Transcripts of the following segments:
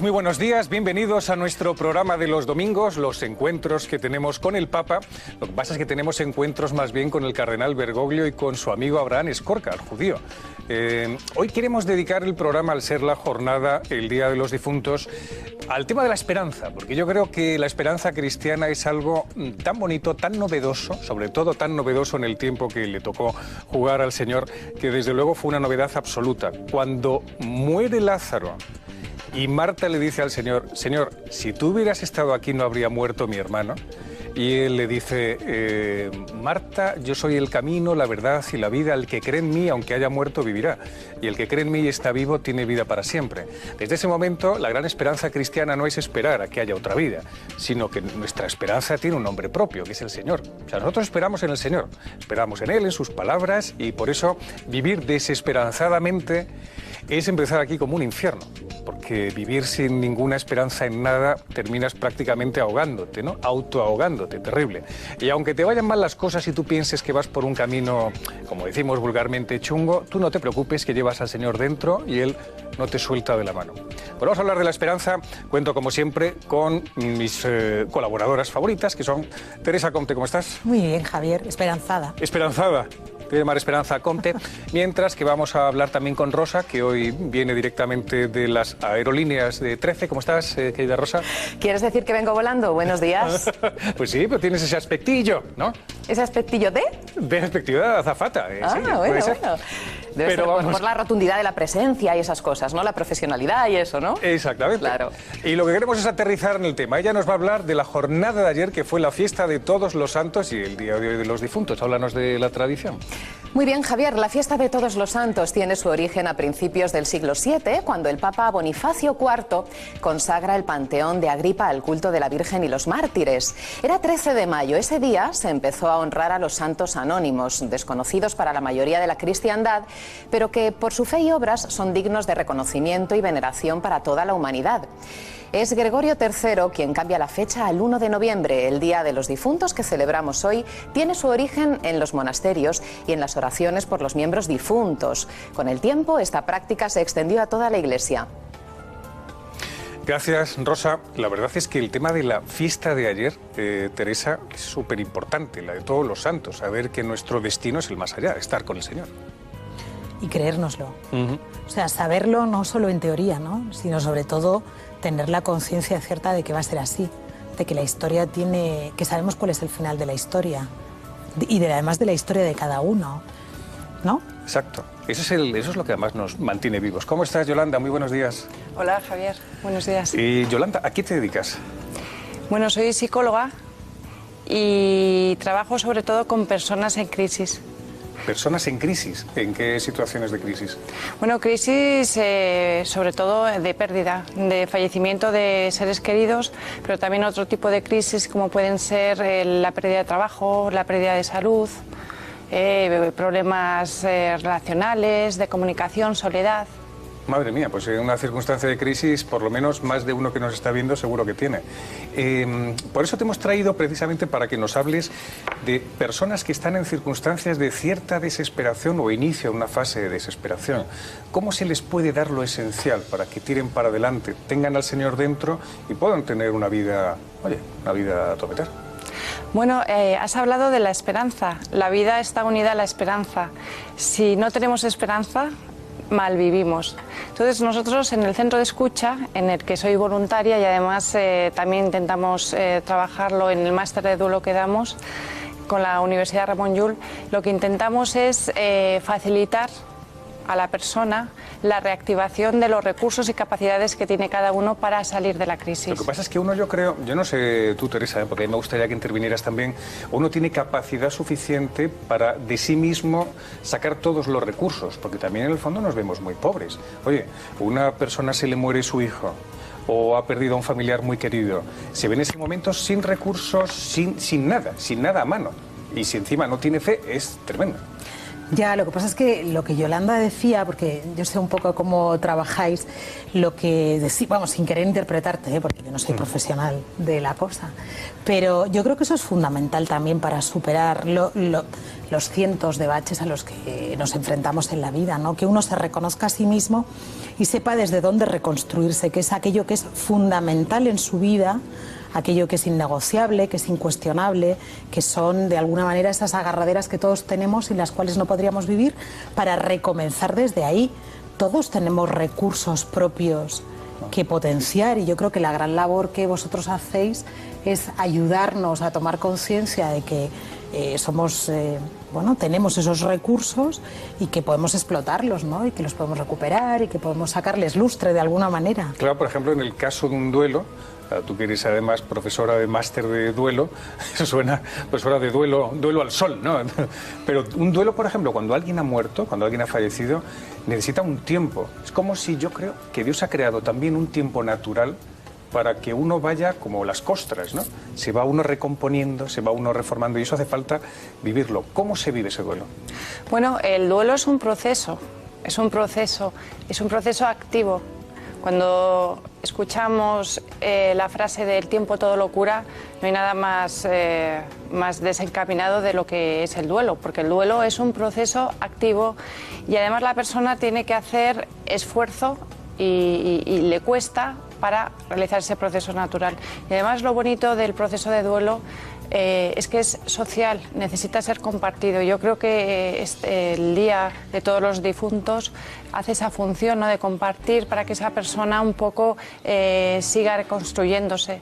Muy buenos días, bienvenidos a nuestro programa de los domingos, los encuentros que tenemos con el Papa. Lo que pasa es que tenemos encuentros más bien con el cardenal Bergoglio y con su amigo Abraham Escorca, el judío. Hoy queremos dedicar el programa, al ser la jornada, el Día de los Difuntos, al tema de la esperanza, porque yo creo que la esperanza cristiana es algo tan bonito, tan novedoso, sobre todo tan novedoso en el tiempo que le tocó jugar al Señor, que desde luego fue una novedad absoluta. Cuando muere Lázaro y Marta le dice al Señor: Señor, si tú hubieras estado aquí no habría muerto mi hermano. Y él le dice: Marta, yo soy el camino, la verdad y la vida. El que cree en mí, aunque haya muerto, vivirá. Y el que cree en mí y está vivo, tiene vida para siempre. Desde ese momento, la gran esperanza cristiana no es esperar a que haya otra vida, sino que nuestra esperanza tiene un nombre propio, que es el Señor. O sea, nosotros esperamos en el Señor, esperamos en Él, en sus palabras, y por eso vivir desesperanzadamente es empezar aquí como un infierno, porque vivir sin ninguna esperanza en nada terminas prácticamente ahogándote, ¿no? Autoahogándote, terrible. Y aunque te vayan mal las cosas y tú pienses que vas por un camino, como decimos vulgarmente, chungo, tú no te preocupes, que llevas al Señor dentro y Él no te suelta de la mano. Pues vamos a hablar de la esperanza. Cuento, como siempre, con mis colaboradoras favoritas, que son Teresa Comte. ¿Cómo estás? Muy bien, Javier. Esperanzada. Esperanzada. Llamar Esperanza Comte, mientras que vamos a hablar también con Rosa, que hoy viene directamente de las aerolíneas de 13. ¿Cómo estás, querida Rosa? ¿Quieres decir que vengo volando? Buenos días. Pues sí, pero tienes ese aspectillo, ¿no? ¿Ese aspectillo de? De aspectillo de azafata. Sí, bueno. Debe ser por la rotundidad de la presencia y esas cosas, ¿no? La profesionalidad y eso, ¿no? Exactamente. Claro. Y lo que queremos es aterrizar en el tema. Ella nos va a hablar de la jornada de ayer, que fue la fiesta de Todos los Santos y el día de hoy de los difuntos. Háblanos de la tradición. Muy bien, Javier. La fiesta de Todos los Santos tiene su origen a principios del siglo VII, cuando el Papa Bonifacio IV consagra el panteón de Agripa al culto de la Virgen y los mártires. Era 13 de mayo. Ese día se empezó a honrar a los santos anónimos, desconocidos para la mayoría de la cristiandad, pero que por su fe y obras son dignos de reconocimiento y veneración para toda la humanidad. Es Gregorio III quien cambia la fecha al 1 de noviembre. El Día de los Difuntos que celebramos hoy tiene su origen en los monasterios y en las oraciones por los miembros difuntos. Con el tiempo, esta práctica se extendió a toda la Iglesia. Gracias, Rosa. La verdad es que el tema de la fiesta de ayer, Teresa, es súper importante, la de Todos los Santos, saber que nuestro destino es el más allá, estar con el Señor. Y creérnoslo. O sea, saberlo no solo en teoría, ¿no? Sino sobre todo tener la conciencia cierta de que va a ser así, de que la historia tiene, que sabemos cuál es el final de la historia y además de la historia de cada uno, ¿no? Exacto. Eso es lo que además nos mantiene vivos. ¿Cómo estás, Yolanda? Muy buenos días. Hola, Javier. Buenos días. Y Yolanda, ¿a qué te dedicas? Bueno, soy psicóloga y trabajo sobre todo con personas en crisis. Personas en crisis. ¿En qué situaciones de crisis? Bueno, crisis sobre todo de pérdida, de fallecimiento de seres queridos, pero también otro tipo de crisis como pueden ser la pérdida de trabajo, la pérdida de salud, problemas relacionales, de comunicación, soledad. Madre mía, pues en una circunstancia de crisis, por lo menos más de uno que nos está viendo seguro que tiene. Por eso te hemos traído precisamente para que nos hables de personas que están en circunstancias de cierta desesperación o inicio de una fase de desesperación. ¿Cómo se les puede dar lo esencial para que tiren para adelante, tengan al Señor dentro y puedan tener una vida, una vida a topetar? Bueno, has hablado de la esperanza. La vida está unida a la esperanza. Si no tenemos esperanza, mal vivimos. Entonces nosotros en el centro de escucha, en el que soy voluntaria y además también intentamos trabajarlo en el máster de duelo que damos con la Universidad Ramon Llull, lo que intentamos es facilitar a la persona la reactivación de los recursos y capacidades que tiene cada uno para salir de la crisis. Lo que pasa es que uno, yo creo, yo no sé tú, Teresa, porque a mí me gustaría que intervinieras también, uno tiene capacidad suficiente para de sí mismo sacar todos los recursos, porque también en el fondo nos vemos muy pobres. Oye, una persona se le muere su hijo o ha perdido a un familiar muy querido, se ve en ese momento sin recursos, sin nada a mano, y si encima no tiene fe, es tremendo. Ya, lo que pasa es que lo que Yolanda decía, porque yo sé un poco cómo trabajáis, lo que decía, vamos, sin querer interpretarte, porque yo no soy profesional de la cosa, pero yo creo que eso es fundamental también para superar los cientos de baches a los que nos enfrentamos en la vida, ¿no? Que uno se reconozca a sí mismo y sepa desde dónde reconstruirse, que es aquello que es fundamental en su vida, aquello que es innegociable, que es incuestionable, que son de alguna manera esas agarraderas que todos tenemos y las cuales no podríamos vivir, para recomenzar desde ahí. Todos tenemos recursos propios que potenciar y yo creo que la gran labor que vosotros hacéis es ayudarnos a tomar conciencia de que tenemos esos recursos y que podemos explotarlos, ¿no? Y que los podemos recuperar y que podemos sacarles lustre de alguna manera. Claro, por ejemplo, en el caso de un duelo, tú que eres además profesora de máster de duelo, eso suena profesora de duelo al sol, ¿no? Pero un duelo, por ejemplo, cuando alguien ha muerto, cuando alguien ha fallecido, necesita un tiempo. Es como si yo creo que Dios ha creado también un tiempo natural para que uno vaya como las costras, ¿no? Se va uno recomponiendo, se va uno reformando y eso hace falta vivirlo. ¿Cómo se vive ese duelo? Bueno, el duelo es un proceso activo. Cuando escuchamos la frase del tiempo todo lo cura, no hay nada más desencaminado de lo que es el duelo, porque el duelo es un proceso activo y además la persona tiene que hacer esfuerzo y le cuesta para realizar ese proceso natural. Y además lo bonito del proceso de duelo es que es social, necesita ser compartido. Yo creo que el Día de Todos los Difuntos hace esa función, ¿no?, de compartir para que esa persona un poco siga reconstruyéndose.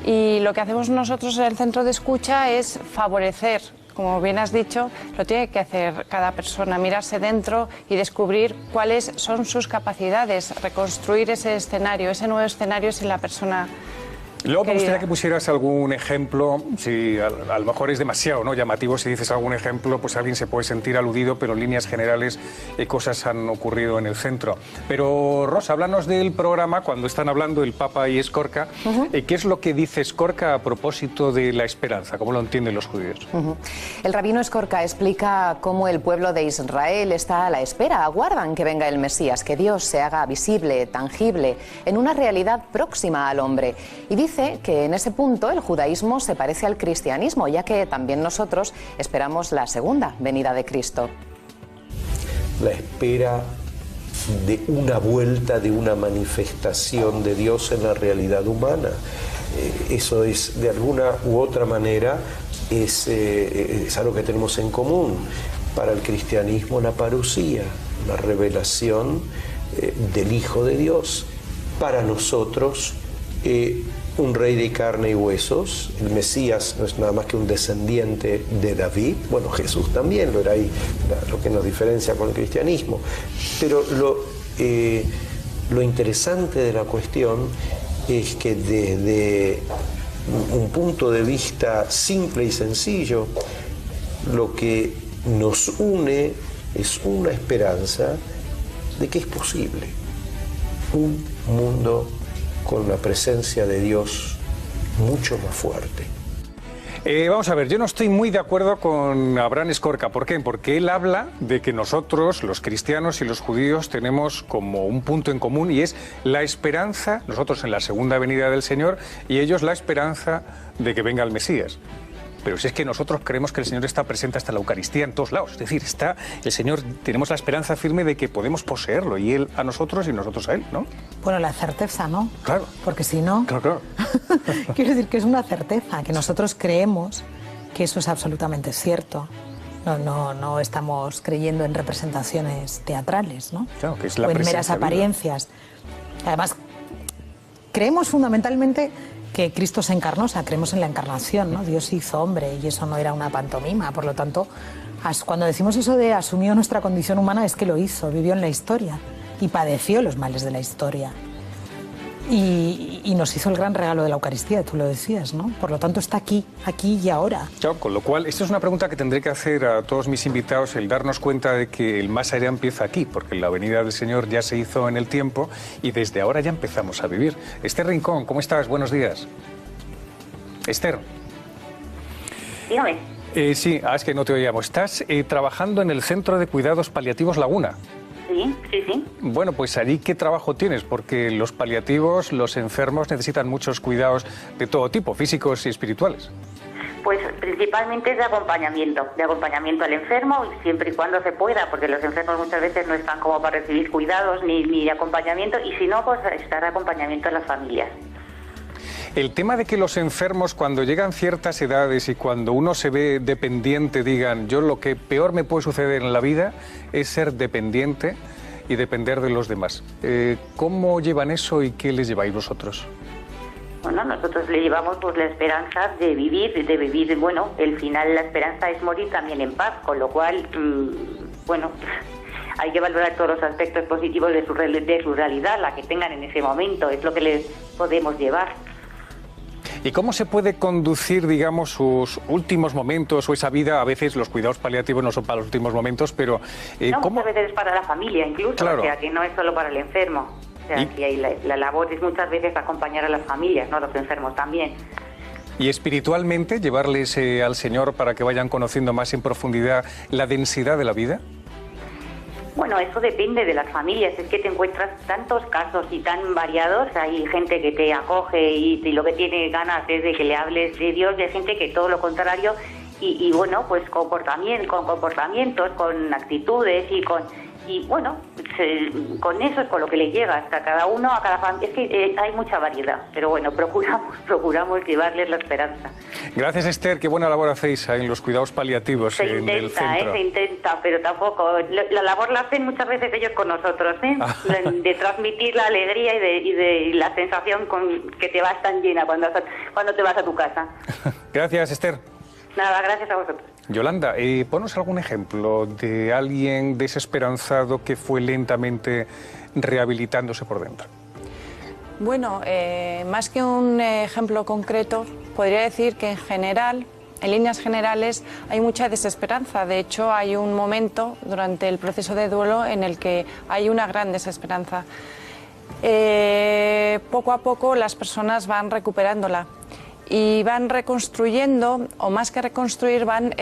Y lo que hacemos nosotros en el Centro de Escucha es favorecer, como bien has dicho, lo tiene que hacer cada persona, mirarse dentro y descubrir cuáles son sus capacidades, reconstruir ese escenario, ese nuevo escenario sin la persona. Luego me gustaría que pusieras algún ejemplo, si a lo mejor es demasiado, ¿no?, llamativo, si dices algún ejemplo, pues alguien se puede sentir aludido, pero en líneas generales cosas han ocurrido en el centro. Pero Rosa, háblanos del programa cuando están hablando el Papa y Escorca. ¿Qué es lo que dice Escorca a propósito de la esperanza? ¿Cómo lo entienden los judíos? El rabino Escorca explica cómo el pueblo de Israel está a la espera, aguardan que venga el Mesías, que Dios se haga visible, tangible, en una realidad próxima al hombre. Y dice que en ese punto el judaísmo se parece al cristianismo, ya que también nosotros esperamos la segunda venida de Cristo. La espera de una vuelta, de una manifestación de Dios en la realidad humana. Eso es, de alguna u otra manera, es algo que tenemos en común. Para el cristianismo, la parusía, la revelación del Hijo de Dios. Para nosotros, un rey de carne y huesos. El Mesías no es nada más que un descendiente de David. Bueno, Jesús también lo era, ahí lo que nos diferencia con el cristianismo. Pero lo interesante de la cuestión es que desde un punto de vista simple y sencillo, lo que nos une es una esperanza de que es posible un mundo con la presencia de Dios mucho más fuerte. Vamos a ver, yo no estoy muy de acuerdo con Abraham Escorca. ¿Por qué? Porque él habla de que nosotros, los cristianos y los judíos, tenemos como un punto en común y es la esperanza, nosotros en la segunda venida del Señor y ellos la esperanza de que venga el Mesías. Pero si es que nosotros creemos que el Señor está presente hasta la Eucaristía en todos lados. Es decir, está el Señor, tenemos la esperanza firme de que podemos poseerlo, y Él a nosotros y nosotros a Él, ¿no? Bueno, la certeza, ¿no? Claro. Porque si no... Claro. Quiero decir que es una certeza, que nosotros creemos que eso es absolutamente cierto. No estamos creyendo en representaciones teatrales, ¿no? Claro, que es la o en presencia meras apariencias. Además, creemos fundamentalmente que Cristo se encarnó, o sea, creemos en la encarnación, ¿no? Dios se hizo hombre y eso no era una pantomima. Por lo tanto, cuando decimos eso de asumió nuestra condición humana, es que lo hizo, vivió en la historia y padeció los males de la historia. Y nos hizo el gran regalo de la Eucaristía, tú lo decías, ¿no? Por lo tanto, está aquí y ahora. Claro, con lo cual, esto es una pregunta que tendré que hacer a todos mis invitados, el darnos cuenta de que el más allá empieza aquí, porque la venida del Señor ya se hizo en el tiempo y desde ahora ya empezamos a vivir. Esther Rincón, ¿cómo estás? Buenos días. Esther. Dígame. Sí, es que no te oíamos. Estás trabajando en el Centro de Cuidados Paliativos Laguna. Sí, sí, sí. Bueno, pues allí, ¿qué trabajo tienes? Porque los paliativos, los enfermos necesitan muchos cuidados de todo tipo, físicos y espirituales. Pues principalmente es de acompañamiento al enfermo, siempre y cuando se pueda, porque los enfermos muchas veces no están como para recibir cuidados ni acompañamiento, y si no, pues estar de acompañamiento a las familias. El tema de que los enfermos, cuando llegan ciertas edades y cuando uno se ve dependiente, digan, yo lo que peor me puede suceder en la vida es ser dependiente y depender de los demás. ¿Cómo llevan eso y qué les lleváis vosotros? Bueno, nosotros le llevamos pues la esperanza de vivir, bueno, el final, la esperanza es morir también en paz, con lo cual, bueno, hay que valorar todos los aspectos positivos de su realidad, la que tengan en ese momento, es lo que les podemos llevar. ¿Y cómo se puede conducir, digamos, sus últimos momentos o esa vida? A veces los cuidados paliativos no son para los últimos momentos, pero... no, ¿cómo? muchas veces es para la familia incluso, claro. O sea, que no es solo para el enfermo. O sea, que la labor es muchas veces acompañar a las familias, ¿no? Los enfermos también. Y espiritualmente, llevarles al Señor para que vayan conociendo más en profundidad la densidad de la vida. Bueno, eso depende de las familias, es que te encuentras tantos casos y tan variados, hay gente que te acoge y lo que tiene ganas es de que le hables de Dios, y hay gente que todo lo contrario, y bueno, pues con comportamientos, con actitudes y bueno, con eso es con lo que le llega hasta cada uno, a cada familia. Es que hay mucha variedad, pero bueno, procuramos llevarles la esperanza. Gracias, Esther, qué buena labor hacéis en los cuidados paliativos en el centro. Se intenta, pero tampoco, la labor la hacen muchas veces ellos con nosotros, de transmitir la alegría y de la sensación que te vas tan llena cuando te vas a tu casa. Gracias, Esther. Nada, gracias a vosotros. Yolanda, ponos algún ejemplo de alguien desesperanzado que fue lentamente rehabilitándose por dentro. Bueno, más que un ejemplo concreto, podría decir que en general, en líneas generales, hay mucha desesperanza. De hecho, hay un momento durante el proceso de duelo en el que hay una gran desesperanza. Poco a poco las personas van recuperándola y van reconstruyendo, o más que reconstruir, van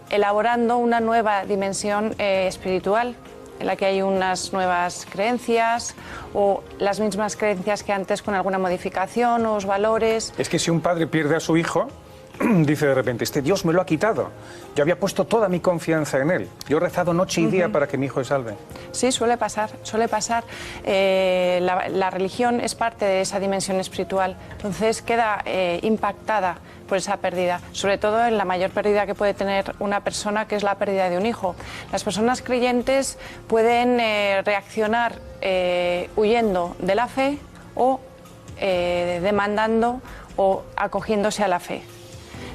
elaborando una nueva dimensión espiritual, en la que hay unas nuevas creencias o las mismas creencias que antes con alguna modificación, nuevos valores. Es que si un padre pierde a su hijo, dice de repente, Dios me lo ha quitado. Yo había puesto toda mi confianza en él. Yo he rezado noche y día para que mi hijo se salve. Sí, suele pasar, suele pasar. La religión es parte de esa dimensión espiritual, entonces queda impactada por esa pérdida, sobre todo en la mayor pérdida que puede tener una persona, que es la pérdida de un hijo. Las personas creyentes pueden reaccionar huyendo de la fe o demandando o acogiéndose a la fe.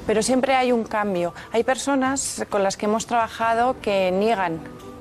Pero siempre hay un cambio. Hay personas con las que hemos trabajado que niegan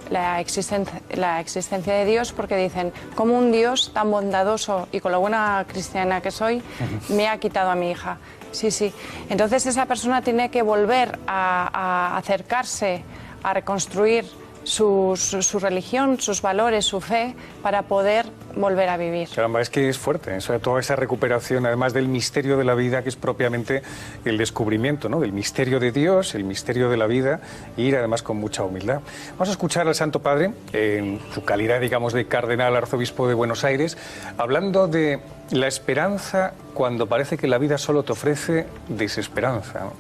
la existencia de Dios porque dicen, ¿cómo un Dios tan bondadoso y con lo buena cristiana que soy me ha quitado a mi hija? Sí, sí. Entonces esa persona tiene que volver a acercarse, a reconstruir su religión, sus valores, su fe, para poder volver a vivir. Caramba, es que es fuerte, sobre todo esa recuperación, además del misterio de la vida, que es propiamente el descubrimiento, ¿no?, del misterio de Dios, el misterio de la vida, y ir además con mucha humildad. Vamos a escuchar al Santo Padre, en su calidad, digamos, de cardenal arzobispo de Buenos Aires, hablando de la esperanza cuando parece que la vida solo te ofrece desesperanza, ¿no?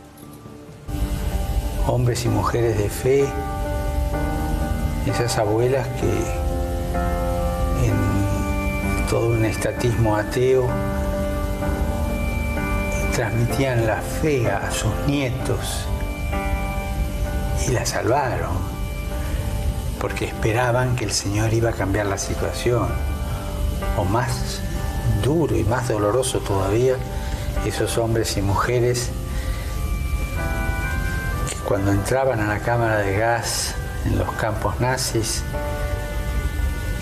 Hombres y mujeres de fe, esas abuelas que en todo un estatismo ateo transmitían la fe a sus nietos y la salvaron porque esperaban que el Señor iba a cambiar la situación. O más duro y más doloroso todavía, esos hombres y mujeres que cuando entraban a la cámara de gas en los campos nazis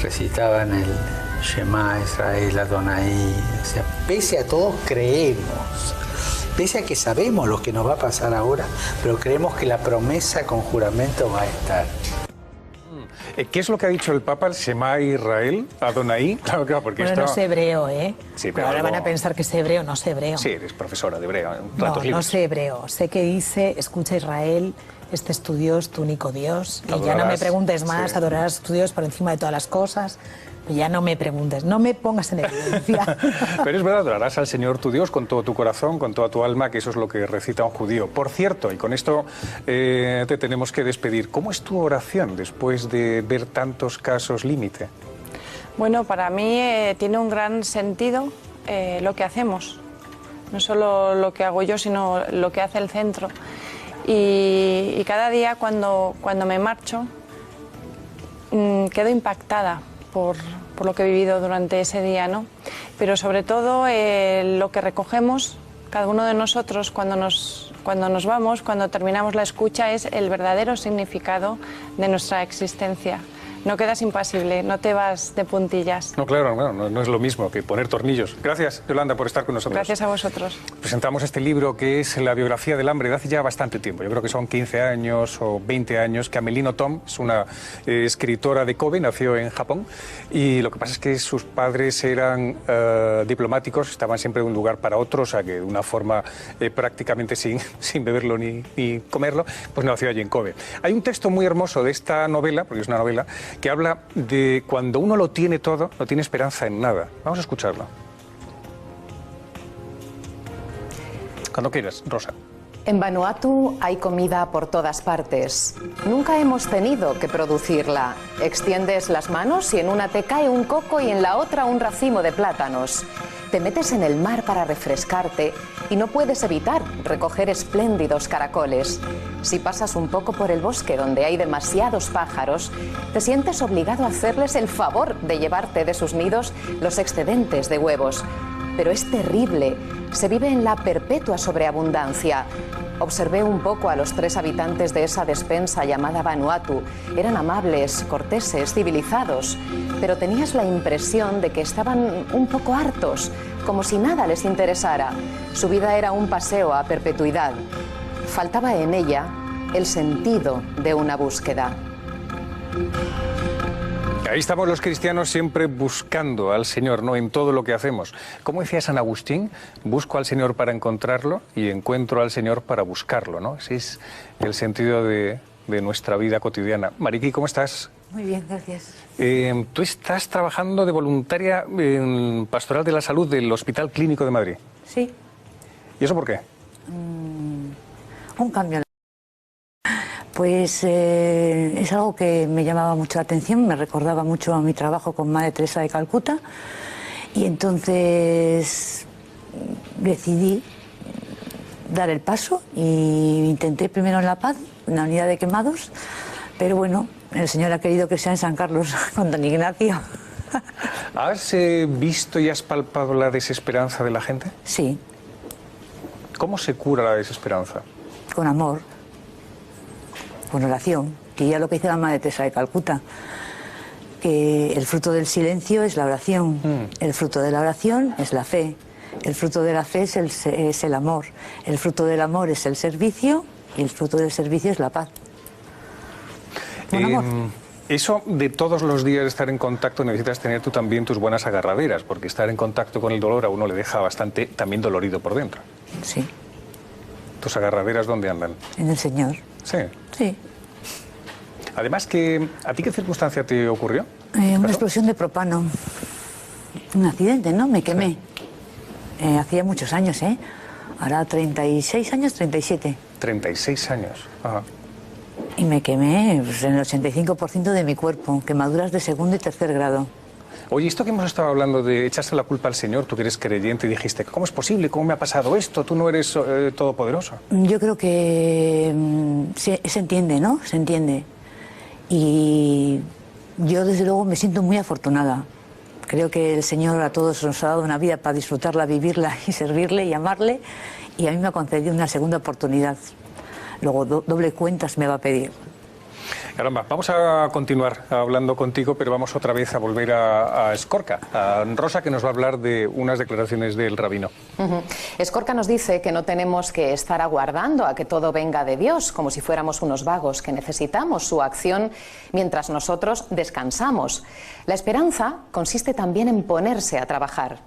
recitaban el Shema Israel Adonai. O sea, pese a todo creemos, pese a que sabemos lo que nos va a pasar ahora, pero creemos que la promesa con juramento va a estar. ¿Qué es lo que ha dicho el Papa, el Shema Israel, Adonai? Claro, porque bueno, esto... no es hebreo, ¿eh? Sí, pero ahora algo... van a pensar que es hebreo, no sé hebreo. Sí, eres profesora de hebreo. No sé hebreo. Sé que dice, escucha Israel, este es tu Dios, tu único Dios. Y ya no me preguntes más, adorarás a tu Dios por encima de todas las cosas. Ya no me preguntes, no me pongas en evidencia. Pero es verdad, adorarás al Señor tu Dios con todo tu corazón, con toda tu alma, que eso es lo que recita un judío. Por cierto, y con esto te tenemos que despedir, ¿cómo es tu oración después de ver tantos casos límite? Bueno, para mí tiene un gran sentido lo que hacemos. No solo lo que hago yo, sino lo que hace el centro. Y cada día cuando me marcho, quedo impactada por lo que he vivido durante ese día, ¿no? Pero sobre todo lo que recogemos, cada uno de nosotros, cuando nos vamos, cuando terminamos la escucha, es el verdadero significado de nuestra existencia. No quedas impasible, no te vas de puntillas. No, claro, no es lo mismo que poner tornillos. Gracias, Yolanda, por estar con nosotros. Gracias a vosotros. Presentamos este libro que es la biografía del hambre de hace ya bastante tiempo. Yo creo que son 15 años o 20 años que Amelino Tom es una escritora de Kobe, nació en Japón, y lo que pasa es que sus padres eran diplomáticos, estaban siempre de un lugar para otro, o sea que de una forma prácticamente sin beberlo ni comerlo, pues nació allí en Kobe. Hay un texto muy hermoso de esta novela, porque es una novela, que habla de cuando uno lo tiene todo, no tiene esperanza en nada. Vamos a escucharlo. Cuando quieras, Rosa. En Vanuatu hay comida por todas partes. Nunca hemos tenido que producirla. Extiendes las manos y en una te cae un coco y en la otra un racimo de plátanos. Te metes en el mar para refrescarte y no puedes evitar recoger espléndidos caracoles. Si pasas un poco por el bosque donde hay demasiados pájaros, te sientes obligado a hacerles el favor de llevarte de sus nidos los excedentes de huevos. Pero es terrible. Se vive en la perpetua sobreabundancia. Observé un poco a los 3 habitantes de esa despensa llamada Vanuatu. Eran amables, corteses, civilizados, pero tenías la impresión de que estaban un poco hartos, como si nada les interesara. Su vida era un paseo a perpetuidad. Faltaba en ella el sentido de una búsqueda. Ahí estamos los cristianos siempre buscando al Señor, ¿no? En todo lo que hacemos. Como decía San Agustín, busco al Señor para encontrarlo y encuentro al Señor para buscarlo, ¿no? Ese es el sentido de nuestra vida cotidiana. Mariqui, ¿cómo estás? Muy bien, gracias. Tú estás trabajando de voluntaria en Pastoral de la Salud del Hospital Clínico de Madrid. Sí. ¿Y eso por qué? Un cambio. Pues es algo que me llamaba mucho la atención, me recordaba mucho a mi trabajo con Madre Teresa de Calcuta y entonces decidí dar el paso e intenté primero en La Paz, en la unidad de quemados, pero bueno, el Señor ha querido que sea en San Carlos con Don Ignacio. ¿Has visto y has palpado la desesperanza de la gente? Sí. ¿Cómo se cura la desesperanza? Con amor. Con oración, que ya lo que dice la Madre Teresa de Calcuta, que el fruto del silencio es la oración, el fruto de la oración es la fe, el fruto de la fe es el amor, el fruto del amor es el servicio y el fruto del servicio es la paz. Con amor. Eso de todos los días estar en contacto necesitas tener tú también tus buenas agarraderas, porque estar en contacto con el dolor a uno le deja bastante también dolorido por dentro. Sí. ¿Tus agarraderas dónde andan? En el Señor. Sí. Sí. Además, ¿a ti qué circunstancia te ocurrió? Una explosión de propano. Un accidente, ¿no? Me quemé. Sí. Hacía muchos años, ¿eh? Ahora 36 años, 37. 36 años. Ajá. Y me quemé pues, en el 85% de mi cuerpo. Quemaduras de 2º y 3er grado. Oye, esto que hemos estado hablando de echarse la culpa al Señor, tú que eres creyente, y dijiste, ¿cómo es posible? ¿Cómo me ha pasado esto? Tú no eres todopoderoso. Yo creo que se entiende, ¿no? Se entiende. Y yo, desde luego, me siento muy afortunada. Creo que el Señor a todos nos ha dado una vida para disfrutarla, vivirla y servirle y amarle. Y a mí me ha concedido una segunda oportunidad. Luego, doble cuentas me va a pedir. Caramba, vamos a continuar hablando contigo, pero vamos otra vez a volver a Escorca, a Rosa, que nos va a hablar de unas declaraciones del rabino. Escorca nos dice que no tenemos que estar aguardando a que todo venga de Dios, como si fuéramos unos vagos, que necesitamos su acción mientras nosotros descansamos. La esperanza consiste también en ponerse a trabajar.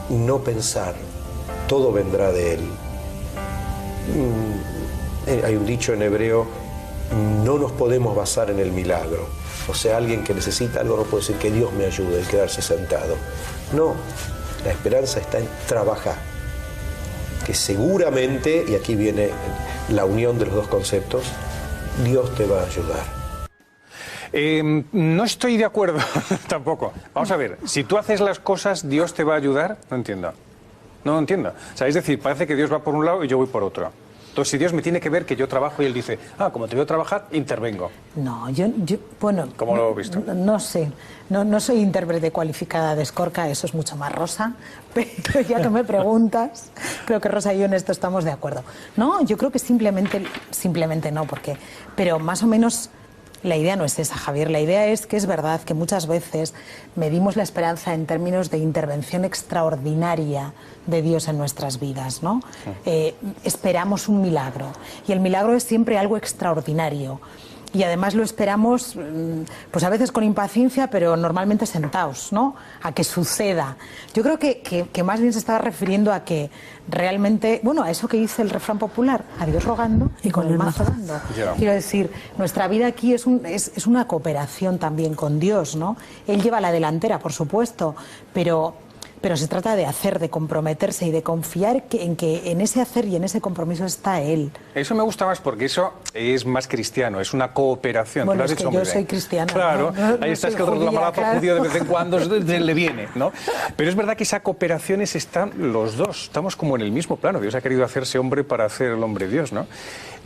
No pensar, todo vendrá de Él. Hay un dicho en hebreo: no nos podemos basar en el milagro. O sea, alguien que necesita algo no puede decir que Dios me ayude y quedarse sentado. No, la esperanza está en trabajar. Que seguramente, y aquí viene la unión de los dos conceptos, Dios te va a ayudar. No estoy de acuerdo tampoco. Vamos a ver, si tú haces las cosas, ¿Dios te va a ayudar? No entiendo. No entiendo. O sea, es decir, parece que Dios va por un lado y yo voy por otro. Entonces, si Dios me tiene que ver que yo trabajo y Él dice, como te veo trabajar, intervengo. No, bueno... ¿Cómo lo he visto? No sé, no soy intérprete cualificada de Escorca, eso es mucho más Rosa, pero ya que me preguntas, creo que Rosa y yo en esto estamos de acuerdo. No, yo creo que simplemente no, pero más o menos... La idea no es esa, Javier. La idea es que es verdad que muchas veces medimos la esperanza en términos de intervención extraordinaria de Dios en nuestras vidas, ¿no? Esperamos un milagro. Y el milagro es siempre algo extraordinario. Y además lo esperamos, pues a veces con impaciencia, pero normalmente sentados, ¿no? A que suceda. Yo creo que más bien se estaba refiriendo a que realmente, bueno, a eso que dice el refrán popular, a Dios rogando y con el mazo dando. Yeah. Quiero decir, nuestra vida aquí es una cooperación también con Dios, ¿no? Él lleva la delantera, por supuesto, pero se trata de hacer, de comprometerse y de confiar en que en ese hacer y en ese compromiso está Él. Eso me gusta más porque eso es más cristiano, es una cooperación. Bueno, es que yo soy cristiana. Claro, no ahí estás que otro ramalazo judío de vez en cuando le viene, ¿no? Pero es verdad que esa cooperación están los dos, estamos como en el mismo plano. Dios ha querido hacerse hombre para hacer el hombre Dios, ¿no?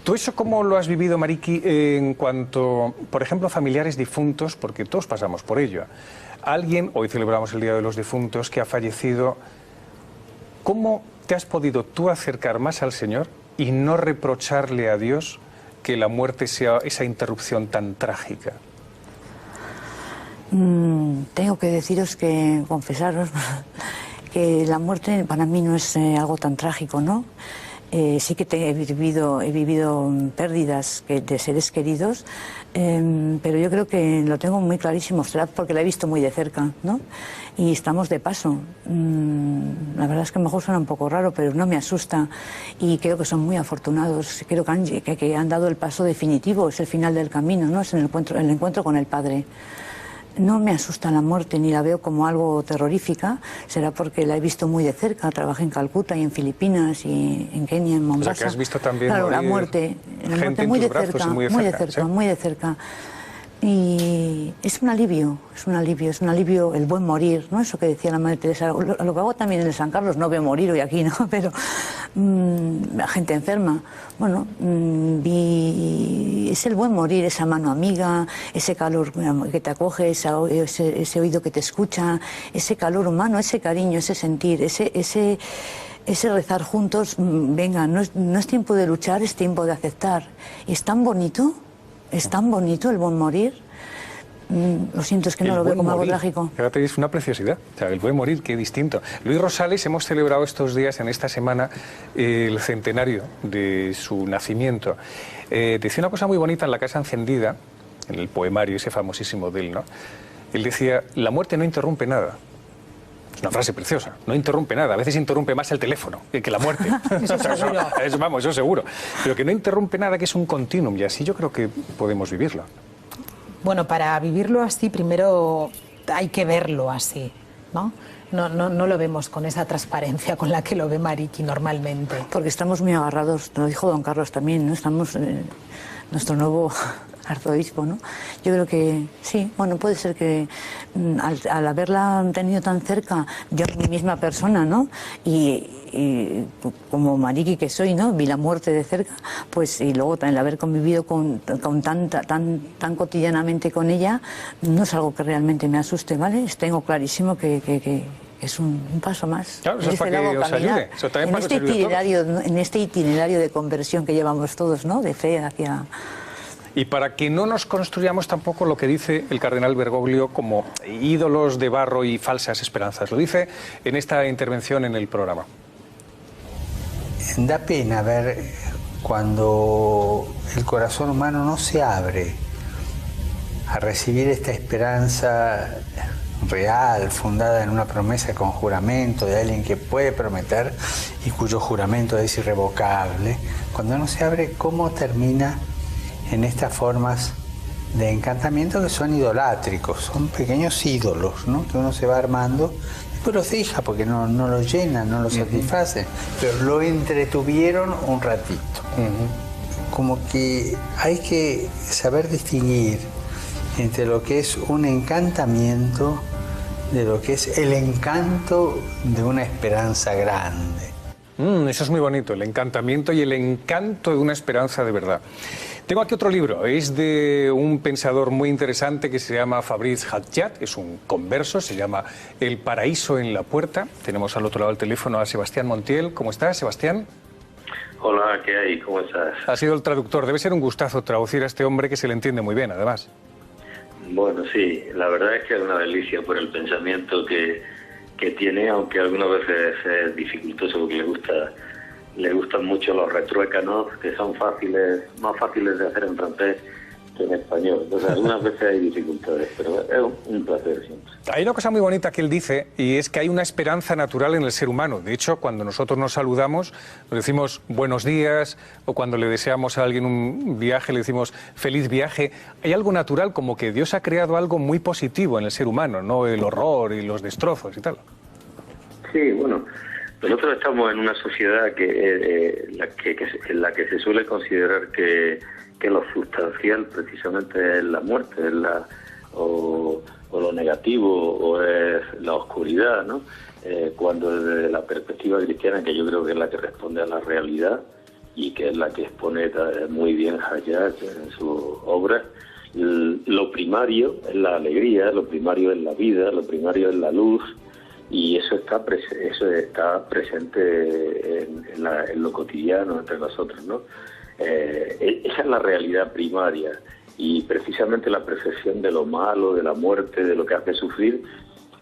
¿Tú eso cómo lo has vivido, Mariki, en cuanto, por ejemplo, familiares difuntos? Porque todos pasamos por ello. Alguien, hoy celebramos el Día de los Difuntos, que ha fallecido. ¿Cómo te has podido tú acercar más al Señor y no reprocharle a Dios que la muerte sea esa interrupción tan trágica? Tengo que deciros confesaros, que la muerte para mí no es algo tan trágico, ¿no? Sí que he vivido pérdidas de seres queridos, pero yo creo que lo tengo muy clarísimo, será porque la he visto muy de cerca, ¿no? Y estamos de paso. La verdad es que a lo mejor suena un poco raro, pero no me asusta y creo que son muy afortunados. Creo que han dado el paso definitivo, es el final del camino, ¿no? Es el encuentro con el Padre. No me asusta la muerte ni la veo como algo terrorífica, será porque la he visto muy de cerca. Trabajé en Calcuta y en Filipinas y en Kenia, en Mombasa. O sea, que has visto también la muerte muy de cerca, muy de cerca. Y es un alivio el buen morir, ¿no? Eso que decía la Madre Teresa, lo que hago también en el San Carlos, no veo morir hoy aquí, ¿no? Pero la gente enferma, bueno, es el buen morir, esa mano amiga, ese calor que te acoge, ese oído que te escucha, ese calor humano, ese cariño, ese sentir, ese rezar juntos. Venga, no es tiempo de luchar, es tiempo de aceptar. Y es tan bonito el buen morir. Lo siento, es que no lo veo como algo trágico. Fíjate, es una preciosidad. O sea, el buen morir, qué distinto. Luis Rosales, hemos celebrado estos días, en esta semana, el centenario de su nacimiento. Decía una cosa muy bonita en La Casa Encendida, en el poemario ese famosísimo de él, ¿no? Él decía, la muerte no interrumpe nada. Es una frase preciosa, no interrumpe nada. A veces interrumpe más el teléfono que la muerte. Eso seguro. Eso seguro. Pero que no interrumpe nada, que es un continuum, y así yo creo que podemos vivirlo. Bueno, para vivirlo así, primero hay que verlo así, ¿no? No lo vemos con esa transparencia con la que lo ve Mariki normalmente. Porque estamos muy agarrados, lo dijo don Carlos también, ¿no? Estamos nuestro nuevo arzobispo, ¿no? Yo creo que sí, bueno, puede ser que al haberla tenido tan cerca, yo mi misma persona, ¿no? Y como Mariki que soy, ¿no? Vi la muerte de cerca, pues, y luego también el haber convivido tan cotidianamente con ella, no es algo que realmente me asuste, ¿vale? Tengo clarísimo que es un paso más. Claro, eso es para que os ayude. Eso también en este itinerario de conversión que llevamos todos, ¿no? De fe hacia... y para que no nos construyamos tampoco lo que dice el cardenal Bergoglio como ídolos de barro y falsas esperanzas. Lo dice en esta intervención en el programa. Da pena ver cuando el corazón humano no se abre a recibir esta esperanza real, fundada en una promesa con juramento de alguien que puede prometer y cuyo juramento es irrevocable, cuando no se abre, ¿cómo termina en estas formas de encantamiento que son idolátricos? Son pequeños ídolos, ¿no?, que uno se va armando y pues los deja porque no lo llenan, no lo satisfacen, pero lo entretuvieron un ratito. Como que hay que saber distinguir entre lo que es un encantamiento de lo que es el encanto de una esperanza grande. Eso es muy bonito, el encantamiento y el encanto de una esperanza de verdad. Tengo aquí otro libro, es de un pensador muy interesante que se llama Fabrice Hadjat, es un converso, se llama El paraíso en la puerta. Tenemos al otro lado del teléfono a Sebastián Montiel. ¿Cómo estás, Sebastián? Hola, ¿qué hay? ¿Cómo estás? Ha sido el traductor, debe ser un gustazo traducir a este hombre que se le entiende muy bien, además. Bueno, sí, la verdad es que es una delicia por el pensamiento que tiene, aunque algunas veces es dificultoso porque le gustan mucho los retruécanos, que son más fáciles de hacer en francés que en español. Entonces, algunas veces hay dificultades, pero es un placer siempre. Hay una cosa muy bonita que él dice, y es que hay una esperanza natural en el ser humano. De hecho, cuando nosotros nos saludamos, nos decimos buenos días, o cuando le deseamos a alguien un viaje, le decimos feliz viaje. Hay algo natural, como que Dios ha creado algo muy positivo en el ser humano, no el horror y los destrozos y tal. Sí, bueno, nosotros estamos en una sociedad en la que se suele considerar que lo sustancial precisamente es la muerte, o lo negativo, o es la oscuridad, ¿no? Cuando desde la perspectiva cristiana, que yo creo que es la que responde a la realidad y que es la que expone muy bien Hadjat en sus obras, lo primario es la alegría, lo primario es la vida, lo primario es la luz, y eso está presente en lo cotidiano entre nosotros, ¿no? Esa es la realidad primaria, y precisamente la percepción de lo malo, de la muerte, de lo que hace sufrir,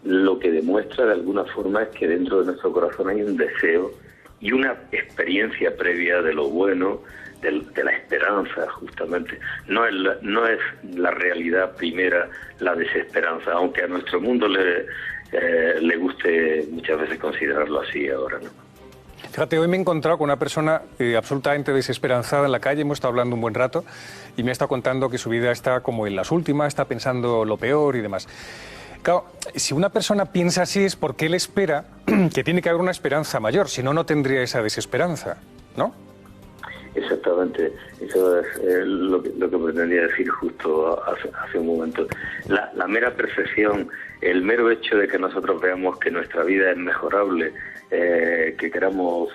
lo que demuestra de alguna forma es que dentro de nuestro corazón hay un deseo y una experiencia previa de lo bueno, de la esperanza, justamente. No es la realidad primera la desesperanza, aunque a nuestro mundo le guste muchas veces considerarlo así ahora, ¿no? Fíjate, hoy me he encontrado con una persona absolutamente desesperanzada en la calle, hemos estado hablando un buen rato y me ha estado contando que su vida está como en las últimas, está pensando lo peor y demás. Claro, si una persona piensa así es porque él espera que tiene que haber una esperanza mayor, si no, no tendría esa desesperanza, ¿no? Exactamente, eso es lo que pretendía decir justo hace un momento. La mera percepción, el mero hecho de que nosotros veamos que nuestra vida es mejorable, que queramos,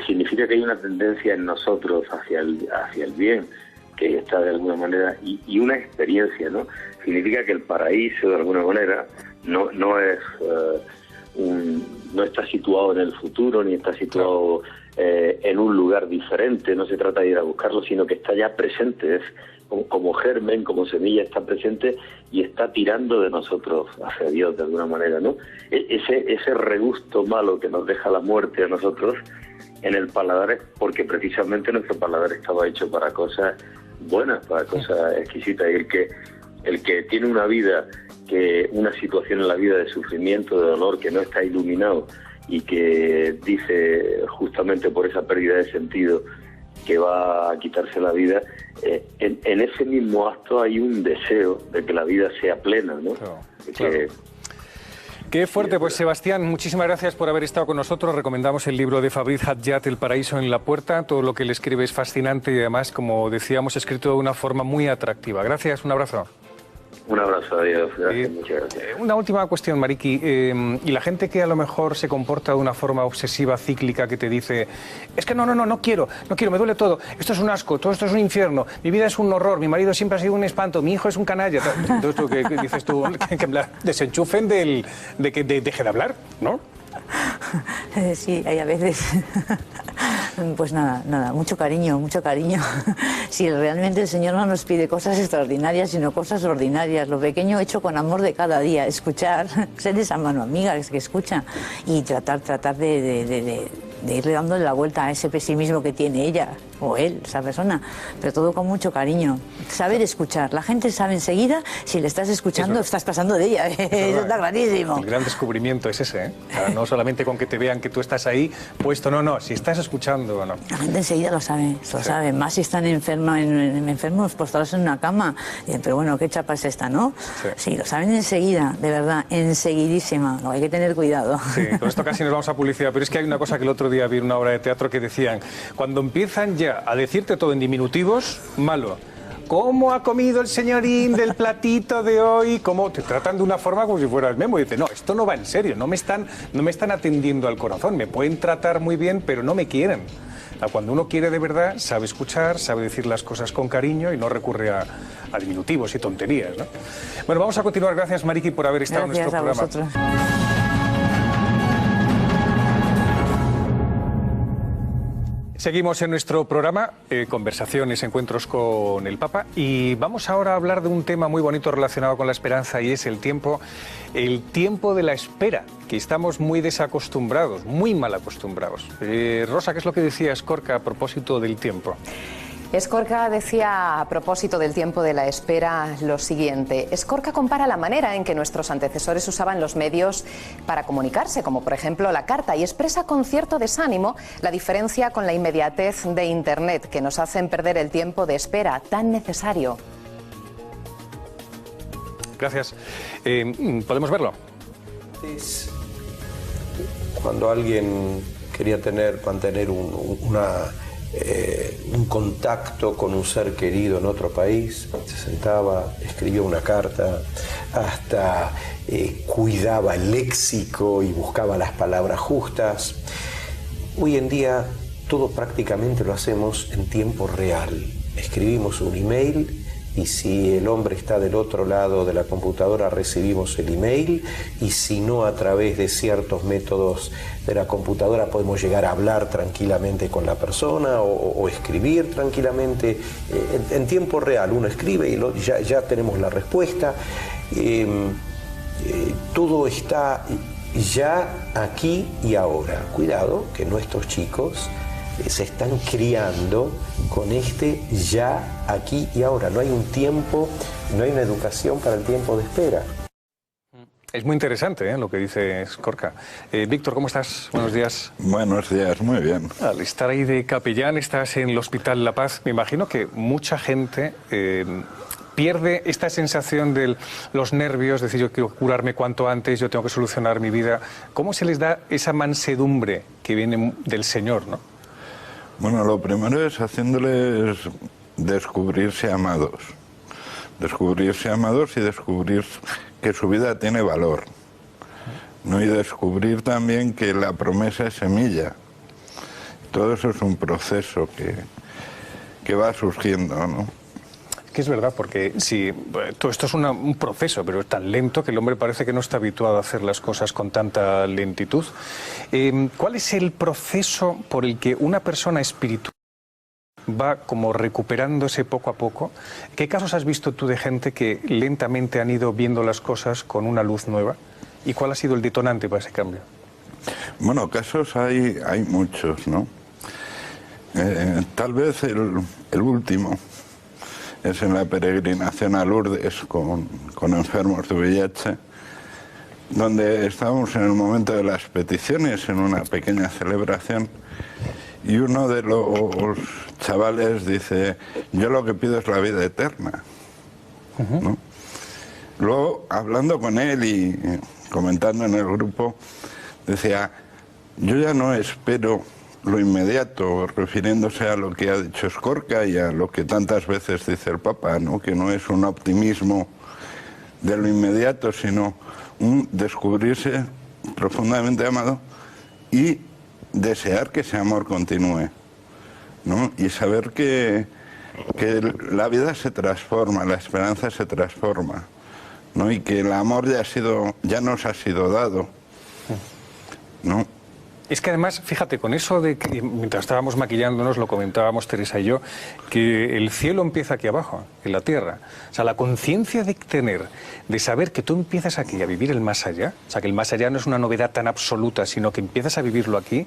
significa que hay una tendencia en nosotros hacia el bien, que está de alguna manera, y una experiencia, ¿no? Significa que el paraíso, de alguna manera, no está situado en el futuro, ni está situado en un lugar diferente, no se trata de ir a buscarlo, sino que está ya presente, es como germen, como semilla, está presente y está tirando de nosotros hacia Dios de alguna manera, ¿no? Ese regusto malo que nos deja la muerte a nosotros en el paladar es porque precisamente nuestro paladar estaba hecho para cosas buenas, para cosas exquisitas, y el que tiene una situación en la vida de sufrimiento, de dolor, que no está iluminado y que dice justamente por esa pérdida de sentido que va a quitarse la vida, en ese mismo acto hay un deseo de que la vida sea plena, ¿no? Claro. Qué fuerte. Pues Sebastián, muchísimas gracias por haber estado con nosotros. Recomendamos el libro de Fabrice Hadjat, El paraíso en la puerta. Todo lo que él escribe es fascinante y además, como decíamos, escrito de una forma muy atractiva. Gracias, un abrazo. Un abrazo, adiós. Gracias, muchas gracias. Una última cuestión, Mariki. Y la gente que a lo mejor se comporta de una forma obsesiva, cíclica, que te dice, es que no quiero, me duele todo, esto es un asco, todo esto es un infierno, mi vida es un horror, mi marido siempre ha sido un espanto, mi hijo es un canalla. Entonces, ¿tú qué dices tú? Que desenchufen de que deje de hablar, ¿no? Sí, hay a veces. Pues nada, mucho cariño, mucho cariño. Si realmente el Señor no nos pide cosas extraordinarias, sino cosas ordinarias, lo pequeño hecho con amor de cada día, escuchar, ser esa mano amiga que escucha y tratar de irle dándole la vuelta a ese pesimismo que tiene ella o él, esa persona, pero todo con mucho cariño. Saber escuchar. La gente sabe enseguida si le estás escuchando, estás pasando de ella. Eso está clarísimo. El gran descubrimiento es ese, ¿eh? O sea, no solamente con que te vean que tú estás ahí puesto, no, si estás escuchando o no. La gente enseguida lo sabe, sabe. Más si están enfermos postrados en una cama. Pero bueno, qué chapa es esta, ¿no? Sí, lo saben enseguida, de verdad, enseguidísima. No, hay que tener cuidado. Sí, con esto casi nos vamos a publicidad, pero es que hay una cosa que el otro día vi en una obra de teatro que decían, cuando empiezan ya a decirte todo en diminutivos, malo. ¿Cómo ha comido el señorín del platito de hoy? ¿Cómo? Te tratan de una forma como si fuera el Memo. Y dice, no, esto no va en serio, no me están atendiendo al corazón. Me pueden tratar muy bien, pero no me quieren. Cuando uno quiere de verdad, sabe escuchar, sabe decir las cosas con cariño y no recurre a diminutivos y tonterías, ¿no? Bueno, vamos a continuar. Gracias, Mariki, por haber estado en nuestro programa. Gracias a vosotros. Seguimos en nuestro programa, conversaciones, encuentros con el Papa, y vamos ahora a hablar de un tema muy bonito relacionado con la esperanza, y es el tiempo de la espera, que estamos muy desacostumbrados, muy mal acostumbrados. Rosa, ¿qué es lo que decía Escorca a propósito del tiempo? Escorca decía a propósito del tiempo de la espera lo siguiente. Escorca compara la manera en que nuestros antecesores usaban los medios para comunicarse, como por ejemplo la carta, y expresa con cierto desánimo la diferencia con la inmediatez de Internet, que nos hacen perder el tiempo de espera tan necesario. Gracias. ¿Podemos verlo? Cuando alguien quería mantener un contacto con un ser querido en otro país, se sentaba, escribía una carta, hasta cuidaba el léxico y buscaba las palabras justas. Hoy en día todo prácticamente lo hacemos en tiempo real. Escribimos un email y si el hombre está del otro lado de la computadora recibimos el email, y si no, a través de ciertos métodos de la computadora podemos llegar a hablar tranquilamente con la persona o escribir tranquilamente en tiempo real. Uno escribe y ya tenemos la respuesta. Todo está ya aquí y ahora. Cuidado que nuestros chicos se están criando con ya, aquí y ahora. No hay un tiempo, no hay una educación para el tiempo de espera. Es muy interesante lo que dice Escorca. Víctor, ¿cómo estás? Buenos días. Buenos días, muy bien. Al estar ahí de capellán, estás en el Hospital La Paz. Me imagino que mucha gente pierde esta sensación de los nervios, decir, yo quiero curarme cuanto antes, yo tengo que solucionar mi vida. ¿Cómo se les da esa mansedumbre que viene del Señor, no? Bueno, lo primero es haciéndoles descubrirse amados. Descubrirse amados y descubrir que su vida tiene valor, ¿no? Y descubrir también que la promesa es semilla. Todo eso es un proceso que va surgiendo, ¿no? Que es verdad, porque si todo esto es un proceso, pero es tan lento que el hombre parece que no está habituado a hacer las cosas con tanta lentitud. ¿Cuál es el proceso por el que una persona espiritual va como recuperándose poco a poco? ¿Qué casos has visto tú de gente que lentamente han ido viendo las cosas con una luz nueva? ¿Y cuál ha sido el detonante para ese cambio? Bueno, casos hay muchos, ¿no? Tal vez el último es en la peregrinación a Lourdes con enfermos de VIH, donde estábamos en el momento de las peticiones, en una pequeña celebración, y uno de los chavales dice, yo lo que pido es la vida eterna, ¿no? Luego, hablando con él y comentando en el grupo, decía, yo ya no espero lo inmediato, refiriéndose a lo que ha dicho Escorca y a lo que tantas veces dice el Papa, ¿no? Que no es un optimismo de lo inmediato, sino un descubrirse profundamente amado y desear que ese amor continúe, ¿no? Y saber que la vida se transforma, la esperanza se transforma, ¿no? Y que el amor ya nos ha sido dado, ¿no? Es que además, fíjate, con eso de que mientras estábamos maquillándonos, lo comentábamos Teresa y yo, que el cielo empieza aquí abajo, en la tierra. O sea, la conciencia de tener, de saber que tú empiezas aquí a vivir el más allá, o sea, que el más allá no es una novedad tan absoluta, sino que empiezas a vivirlo aquí,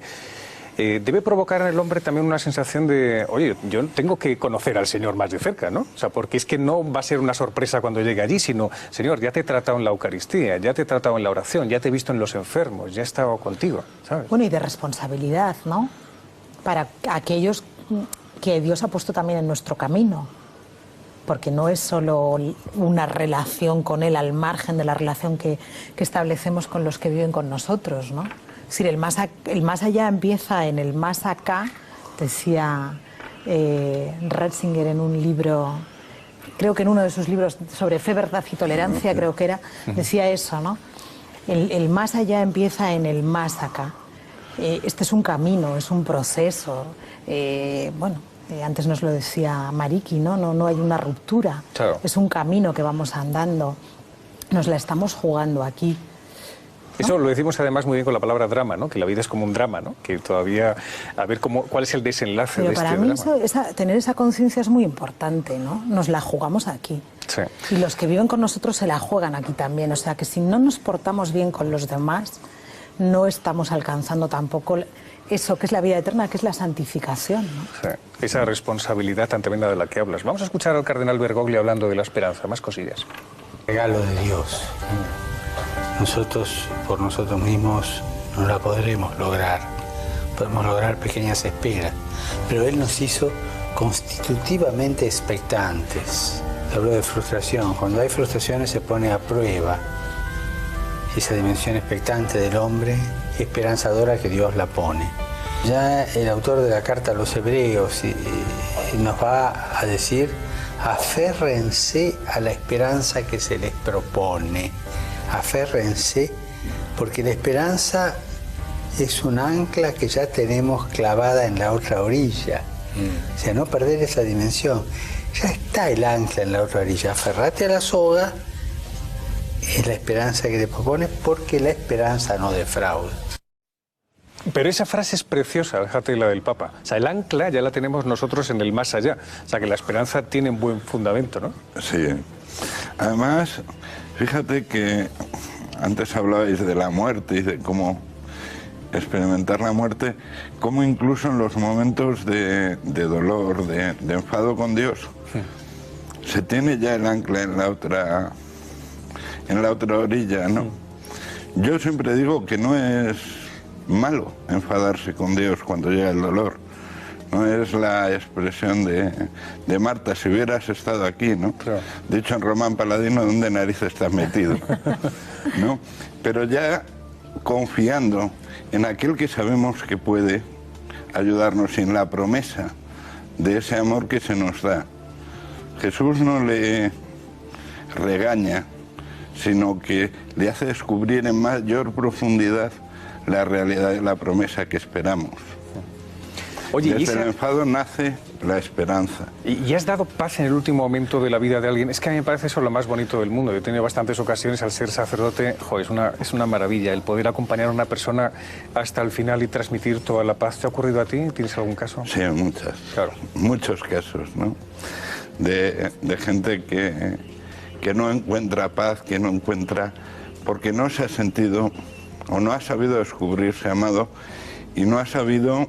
debe provocar en el hombre también una sensación de, oye, yo tengo que conocer al Señor más de cerca, ¿no? O sea, porque es que no va a ser una sorpresa cuando llegue allí, sino, Señor, ya te he tratado en la Eucaristía, ya te he tratado en la oración, ya te he visto en los enfermos, ya he estado contigo, ¿sabes? Bueno, y de responsabilidad, ¿no? Para aquellos que Dios ha puesto también en nuestro camino. Porque no es solo una relación con Él al margen de la relación que establecemos con los que viven con nosotros, ¿no? Es decir, el más allá empieza en el más acá, decía Ratzinger en un libro, creo que en uno de sus libros sobre fe, verdad y tolerancia, creo que era, decía eso, ¿no? El más allá empieza en el más acá. Este es un camino, es un proceso. Antes nos lo decía Mariki, ¿no? No hay una ruptura. Claro. Es un camino que vamos andando. Nos la estamos jugando aquí. Eso lo decimos además muy bien con la palabra drama, ¿no? Que la vida es como un drama, ¿no? Que todavía, a ver cuál es el desenlace de este drama. Pero para mí tener esa conciencia es muy importante, ¿no? Nos la jugamos aquí. Sí. Y los que viven con nosotros se la juegan aquí también. O sea, que si no nos portamos bien con los demás, no estamos alcanzando tampoco eso que es la vida eterna, que es la santificación, ¿no? Sí. Esa responsabilidad tan tremenda de la que hablas. Vamos a escuchar al cardenal Bergoglio hablando de la esperanza. Más cosillas. Regalo de Dios. Nosotros, por nosotros mismos, no la podremos lograr. Podemos lograr pequeñas esperas, pero Él nos hizo constitutivamente expectantes. Habló de frustración. Cuando hay frustraciones se pone a prueba esa dimensión expectante del hombre, esperanzadora que Dios la pone. Ya el autor de la carta a los Hebreos nos va a decir: aférrense a la esperanza que se les propone. Aférrense, porque la esperanza es un ancla que ya tenemos clavada en la otra orilla. O sea, no perder esa dimensión. Ya está el ancla en la otra orilla. Aferrate a la soga, es la esperanza que te propone, porque la esperanza no defrauda. Pero esa frase es preciosa, fíjate la del Papa. O sea, el ancla ya la tenemos nosotros en el más allá. O sea, que la esperanza tiene un buen fundamento, ¿no? Sí. Además, fíjate que antes hablabais de la muerte y de cómo experimentar la muerte, cómo incluso en los momentos de dolor, de enfado con Dios, se tiene ya el ancla en la otra orilla, ¿no? Yo siempre digo que no es malo enfadarse con Dios cuando llega el dolor. No es la expresión de Marta, si hubieras estado aquí, ¿no? Claro. Dicho en Román Paladino, ¿dónde narices estás metido? ¿No? Pero ya confiando en aquel que sabemos que puede ayudarnos y en la promesa de ese amor que se nos da. Jesús no le regaña, sino que le hace descubrir en mayor profundidad la realidad de la promesa que esperamos. Oye, desde el enfado nace la esperanza. ¿Y has dado paz en el último momento de la vida de alguien? Es que a mí me parece eso lo más bonito del mundo. Yo he tenido bastantes ocasiones al ser sacerdote. Es una maravilla el poder acompañar a una persona hasta el final y transmitir toda la paz. ¿Te ha ocurrido a ti? ¿Tienes algún caso? Sí, muchas. Claro. Muchos casos, ¿no? De gente que no encuentra paz, que no encuentra, porque no se ha sentido o no ha sabido descubrirse amado y no ha sabido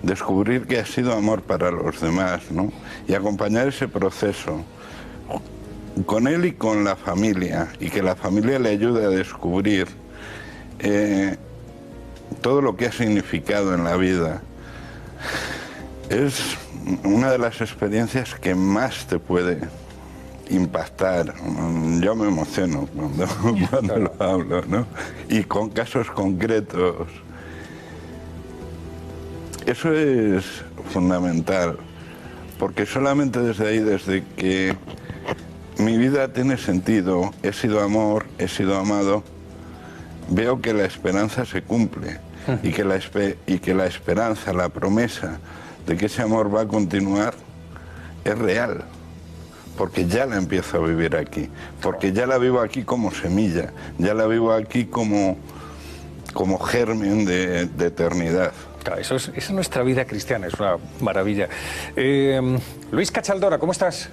descubrir que ha sido amor para los demás, ¿no? Y acompañar ese proceso con él y con la familia, y que la familia le ayude a descubrir todo lo que ha significado en la vida. Es una de las experiencias que más te puede impactar. Yo me emociono cuando lo hablo, ¿no? Y con casos concretos. Eso es fundamental, porque solamente desde ahí, desde que mi vida tiene sentido, he sido amor, he sido amado, veo que la esperanza se cumple y que la esperanza, la promesa de que ese amor va a continuar es real, porque ya la empiezo a vivir aquí, porque ya la vivo aquí como semilla, ya la vivo aquí como como germen de eternidad. Claro, esa es nuestra vida cristiana, es una maravilla. Luis Cachaldora, ¿cómo estás?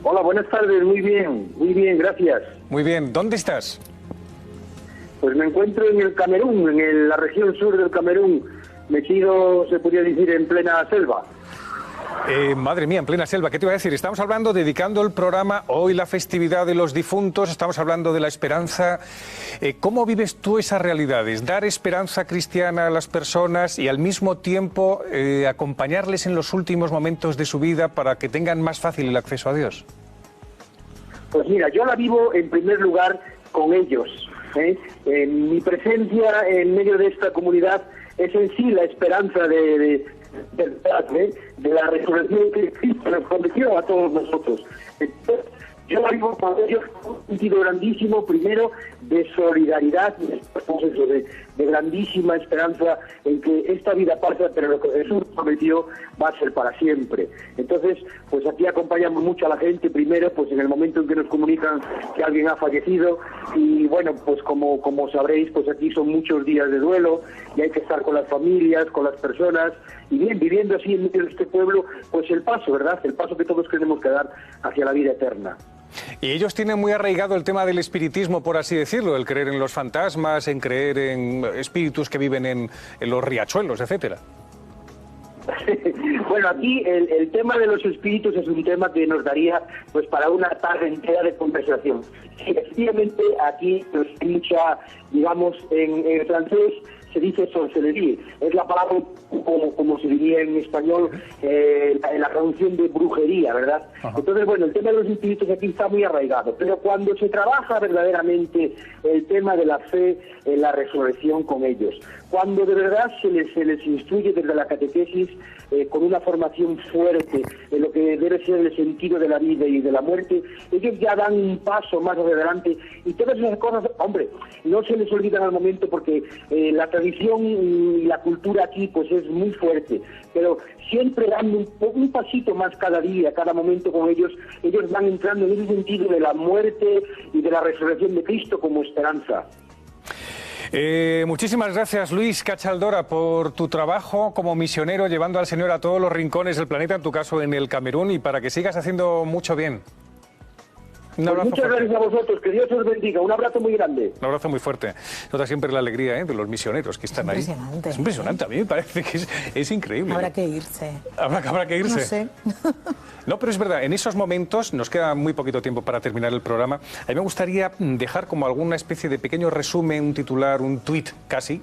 Hola, buenas tardes, muy bien, gracias. Muy bien, ¿dónde estás? Pues me encuentro en el Camerún, en la región sur del Camerún, metido, se podría decir, en plena selva. Madre mía, en plena selva, ¿qué te iba a decir? Estamos hablando, dedicando el programa, hoy la festividad de los difuntos, estamos hablando de la esperanza. ¿Cómo vives tú esas realidades? Dar esperanza cristiana a las personas y al mismo tiempo acompañarles en los últimos momentos de su vida para que tengan más fácil el acceso a Dios. Pues mira, yo la vivo en primer lugar con ellos. Mi presencia en medio de esta comunidad es en sí la esperanza de la resurrección que Cristo nos prometió a todos nosotros. Entonces, yo la vivo con ellos con un sentido grandísimo, primero de solidaridad, de grandísima esperanza en que esta vida pasa, pero lo que Jesús prometió va a ser para siempre. Entonces, pues aquí acompañamos mucho a la gente, primero, pues en el momento en que nos comunican que alguien ha fallecido, y bueno, pues como sabréis, pues aquí son muchos días de duelo, y hay que estar con las familias, con las personas, y bien, viviendo así en medio de este pueblo, pues el paso, ¿verdad? El paso que todos tenemos que dar hacia la vida eterna. Y ellos tienen muy arraigado el tema del espiritismo, por así decirlo, el creer en los fantasmas, en creer en espíritus que viven en los riachuelos, etcétera. Bueno, aquí el tema de los espíritus es un tema que nos daría pues para una tarde entera de conversación. Sí, efectivamente, aquí pues, hay mucha, digamos, en francés se dice sorcellería, es la palabra como se diría en español, la traducción de brujería, ¿verdad? Ajá. Entonces, bueno, el tema de los espíritus aquí está muy arraigado, pero cuando se trabaja verdaderamente el tema de la fe en la resurrección con ellos, cuando de verdad se les instruye desde la catequesis con una formación fuerte en lo que debe ser el sentido de la vida y de la muerte, ellos ya dan un paso más adelante y todas esas cosas, hombre, no se les olvidan al momento porque la tradición y la cultura aquí pues es muy fuerte, pero siempre dando un pasito más cada día, cada momento con ellos van entrando en ese sentido de la muerte y de la resurrección de Cristo como esperanza. Muchísimas gracias, Luis Cachaldora, por tu trabajo como misionero llevando al Señor a todos los rincones del planeta, en tu caso en el Camerún, y para que sigas haciendo mucho bien. Pues muchas gracias a vosotros, que Dios os bendiga, un abrazo muy grande. Un abrazo muy fuerte. Nota siempre la alegría de los misioneros que están ahí. Es impresionante, a mí me parece que es increíble. Habrá que irse. Habrá que irse. No sé. No, pero es verdad, en esos momentos, nos queda muy poquito tiempo para terminar el programa, a mí me gustaría dejar como alguna especie de pequeño resumen, un titular, un tuit casi,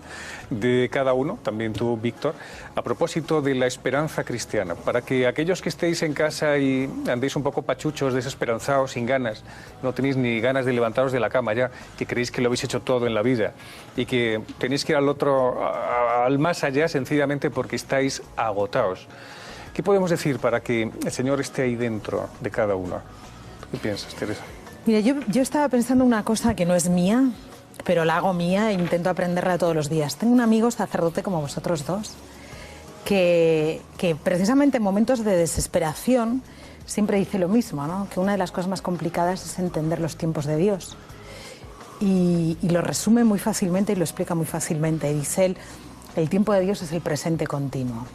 de cada uno, también tú, Víctor, a propósito de la esperanza cristiana, para que aquellos que estéis en casa y andéis un poco pachuchos, desesperanzados, sin ganas, no tenéis ni ganas de levantaros de la cama ya, que creéis que lo habéis hecho todo en la vida y que tenéis que ir al más allá sencillamente porque estáis agotados. ¿Qué podemos decir para que el Señor esté ahí dentro de cada uno? ¿Qué piensas, Teresa? Mira, yo estaba pensando una cosa que no es mía, pero la hago mía e intento aprenderla todos los días. Tengo un amigo sacerdote como vosotros dos, que precisamente en momentos de desesperación siempre dice lo mismo, ¿no? Que una de las cosas más complicadas es entender los tiempos de Dios. Y lo resume muy fácilmente y lo explica muy fácilmente. Dice él, el tiempo de Dios es el presente continuo.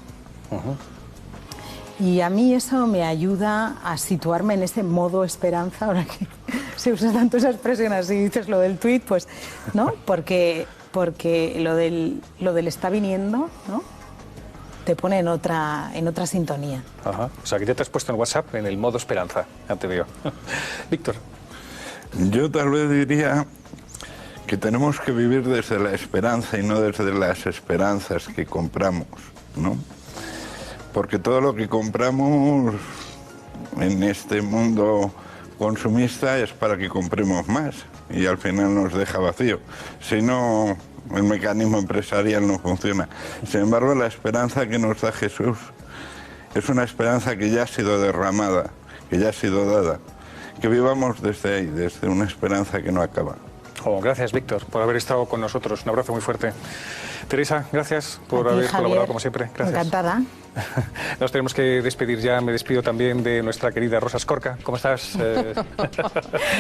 Y a mí eso me ayuda a situarme en ese modo esperanza, ahora que se usa tanto esa expresión así, dices lo del tuit, pues, ¿no? Porque lo del está viniendo, ¿no? Te pone en otra sintonía. Ajá. O sea, que ya te has puesto en WhatsApp en el modo esperanza, ya te veo. Víctor. Yo tal vez diría que tenemos que vivir desde la esperanza y no desde las esperanzas que compramos, ¿no? Porque todo lo que compramos en este mundo consumista es para que compremos más y al final nos deja vacío. Si no, el mecanismo empresarial no funciona. Sin embargo, la esperanza que nos da Jesús es una esperanza que ya ha sido derramada, que ya ha sido dada. Que vivamos desde ahí, desde una esperanza que no acaba. Gracias, Víctor, por haber estado con nosotros. Un abrazo muy fuerte. Teresa, gracias por haber colaborado como siempre. Gracias. Encantada. Nos tenemos que despedir ya. Me despido también de nuestra querida Rosa Escorca. ¿Cómo estás?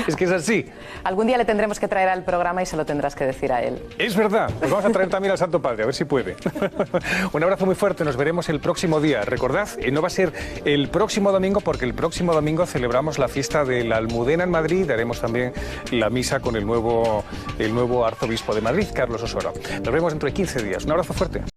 Es que es así. Algún día le tendremos que traer al programa y se lo tendrás que decir a él. Es verdad. Pues vamos a traer también al Santo Padre, a ver si puede. Un abrazo muy fuerte. Nos veremos el próximo día. Recordad, no va a ser el próximo domingo, porque el próximo domingo celebramos la fiesta de la Almudena en Madrid. Haremos también la misa con el nuevo arzobispo de Madrid, Carlos Osoro. Nos vemos dentro de 15 días. Un abrazo fuerte.